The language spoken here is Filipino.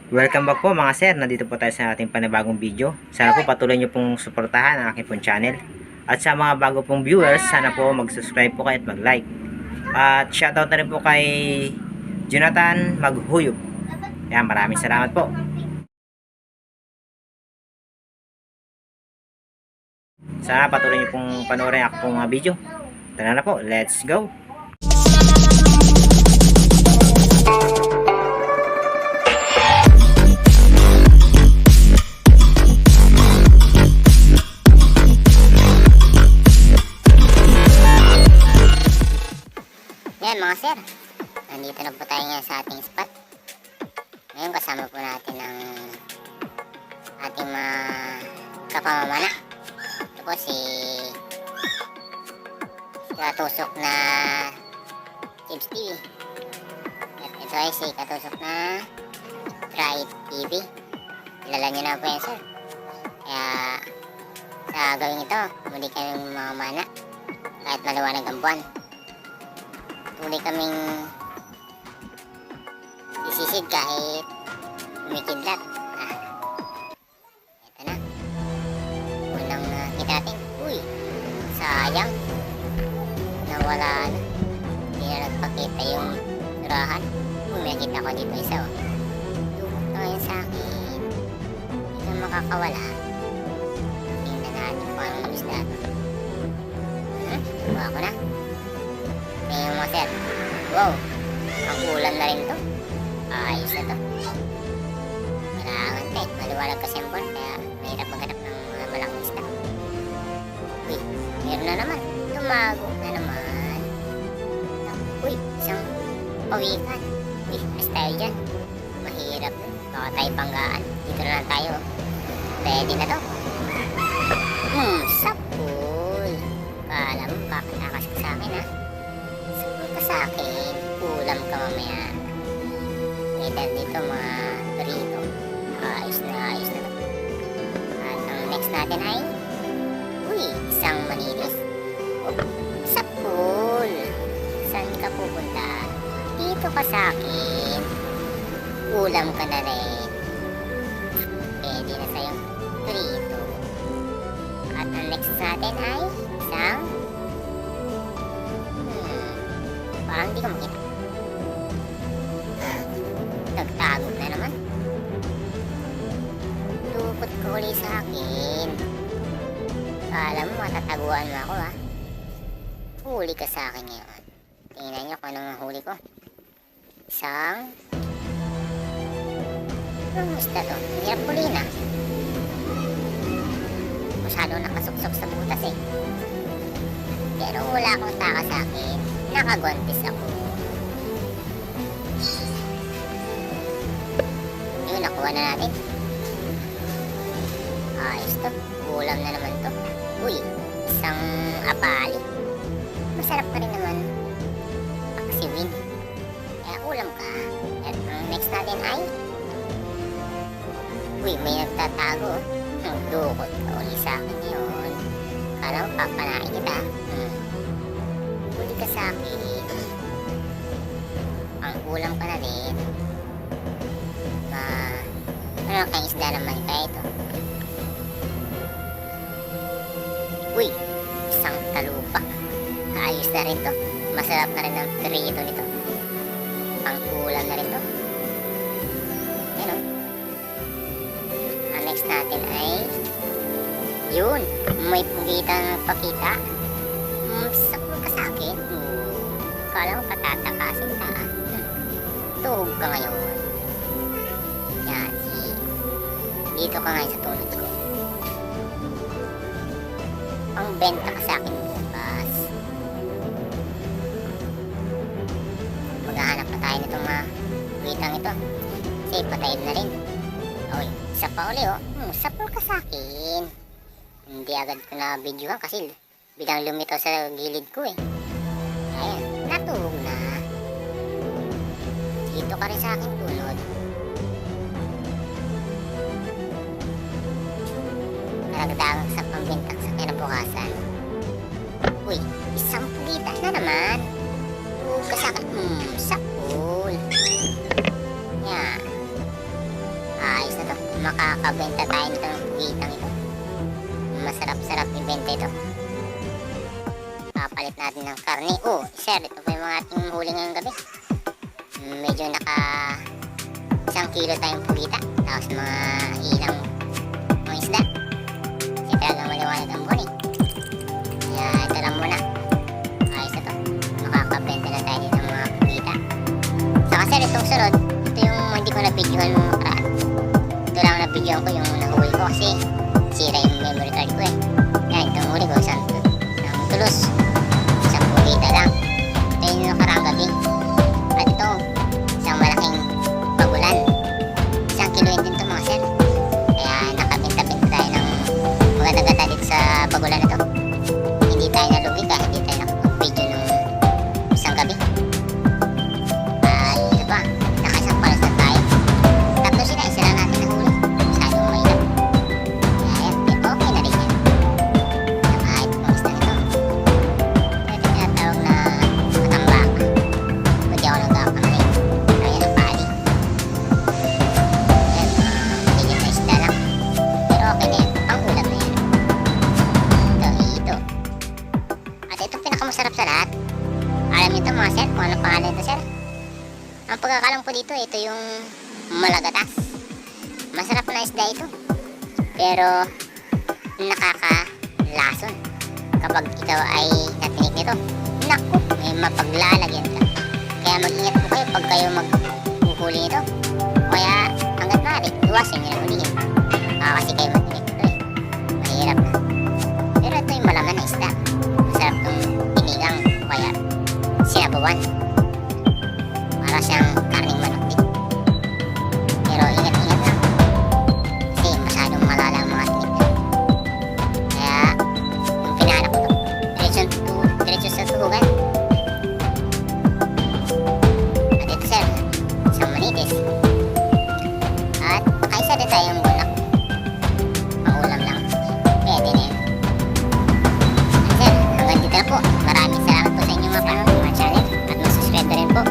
Welcome back po mga sir, nandito po tayo sa ating panibagong video. Sana po patuloy nyo pong suportahan ang aking pong channel. At sa mga bago pong viewers, sana po mag-subscribe po kayo at mag-like. At shoutout na rin po kay Jonathan Maghuyop. Yan, maraming salamat po. Sana patuloy nyo pong panoorin ako pong mga video. Tara na po, let's go! Yan mga sir, nandito na po tayo ngayon sa ating spot. Ngayon kasama po natin ang ating mga kapamamana. Ito po si Katusok na Chips TV. At ito ay si Katusok na Try TV. Kilala nyo na po yan sir. Kaya sa gawing ito, muli kaming mamamana kahit maliwanag ang buwan. Muli kaming sisisid kahit umikidlat. Ito na. Unang nakita natin. Uy, sayang. Nawala na. Hindi na nagpakita yung surahan. Uy, may nakita ko dito isa oh. Lumot na ngayon sa akin. Hindi na makakawala. Tingnan natin kung anong isda ito. Subuha ko na. Ngayon mga sir, wow, ang ulan na rin to. Ayos na to. Kailangan tayo, maliwalag kasi ang buwan, kaya mahirap maghanap ng mga malaking isda. Uy, meron na naman. Tumago na naman. Uy, isang pawikan. Uy, mas tayo dyan. Mahirap to. Baka tayo banggaan. Dito na lang tayo. Ready na to. Sapul. Kala mo, kakatakas ka sa akin ha. Sa akin, ulam ka mamaya. May dahil dito mga burrito. Ayos na to. At ang next natin ay isang manilis. Sapul. Saan ka pupunta? Dito ka sa akin. Ulam ka na rin. Pwede na sa'yong burrito. At ang next natin ay isang parang hindi ko makita. Nagtago na naman. Lupot ko uli sa akin. Kala mo matataguan mo ako ha. Huli ka sa akin ngayon. Tingnan nyo kung anong huli ko. Isang anong isda to? Hirap huli na. Masyado nakasuksok sa butas eh. Pero wala akong taka sa akin. Nakagontis ako. Yun, nakuha na natin. Ayos to. Ulam na naman to. Uy, isang apali. Masarap pa rin naman. Paksiwin. Kaya ulam ka. At ang next natin ay may nagtatago. Dukot ka uli sa akin yun. Kala mo papanain kita. Huli ka sa akin. Ang ulam ka na rin. Ano kayong isda naman kaya ito? Uy, isang talupak. Ayos na rin to. Masarap na rin ang prito nito. Pang ulam na rin to. Yan o. Ang next natin ay yun, may pugitang pakita. Saklo ka sa akin. Kala mo patatakasin ka. Tuhog ka ngayon. Yan, dito ka ngayon sa tulad ko. Ang benta ka sa akin bukas. Maghahanap pa tayo nitong mga pugitang ito. Kasi patayin na rin. Uy, isa pa uli oh. Saplo ka sa akin. Hindi agad ko na videohan kasi biglang lumitaw sa gilid ko eh. Ayan, natuhog na. Dito ka rin sa akin tunod. Nagdagang sa pambintang sa kinabukasan. Uy, isang pugita na naman. Tuhog ka sa akin. Sapul. Yan. makakabenta tayo nito ng pugitang ito. Masarap-sarap ibenta ito. Papalit natin ng karne. Oh, sir, ito pa yung mga ating huli ngayong gabi. Medyo naka 1 kilo tayong pugita. Tapos mga ilang mga isda. Kasi talagang maliwanag ang buwan eh. Kaya ito lang muna. Ayos ito. Makakabenta na tayo dito ng mga pugita. Saka sir, itong sunod, ito yung hindi ko na-videohan nung nakaraan. Ito lang na-videohan ko yung nahuli ko kasi sira yung memory card ko eh. Yan, itong huli ko, isang tulos. Isang pugita lang. Ito yung nakaraang gabi. At ito, isang malaking pagulan. 1 kilo din ito mga sir. Kaya nakabenta-benta tayo ng maganda-ganda dito sa pagulan na to. Hindi tayo nalugi kahit hindi tayo nakapag-video nung isang gabi. At ito pa, nakasang palas na tayo. Tatlo sila, isa lang natin nahuli. Masyadong mahirap. Kaya yan, okay na rin yan. Saka ito pang isda nito. Ito tinatawag na matambaka. Pwede ako nagkakamali. Kaya ng pali. Yan, ganyan na isda lang. Pero okay na yan, pang ulam na yan. Ito. At ito pinakamasarap sa lahat. Alam niyo ito mga sir, kung anong pangalan ito sir? Ang pagkakalam ko dito, ito yung malagatas. Masarap na isda ito. Pero nakakalason. Kapag ikaw ay natinik nito, naku, may mapaglalagyan ka. Kaya mag-ingat po kayo pag kayo maghuhuli nito. Kaya hanggat maaari, iwasan nyo na hulihin. Kasi kayo matinik nito eh. Mahirap na. Pero ito yung malaman na isda. Masarap itong pinigang. Kaya sinabawan. Para siyang karning manok din. Pero ingat-ingat lang. Kasi masyadong malala ang mga tinik na. Kaya yung pinahanap ko ito, diretso sa tuhugan. At ito sir, isang manitis. At nakaisa din tayong bunak. Pangulam lang. Pwede na yun. At sir, hanggang dito na po. Maraming salamat po sa inyong mga channel. At mag-subscribe na rin po.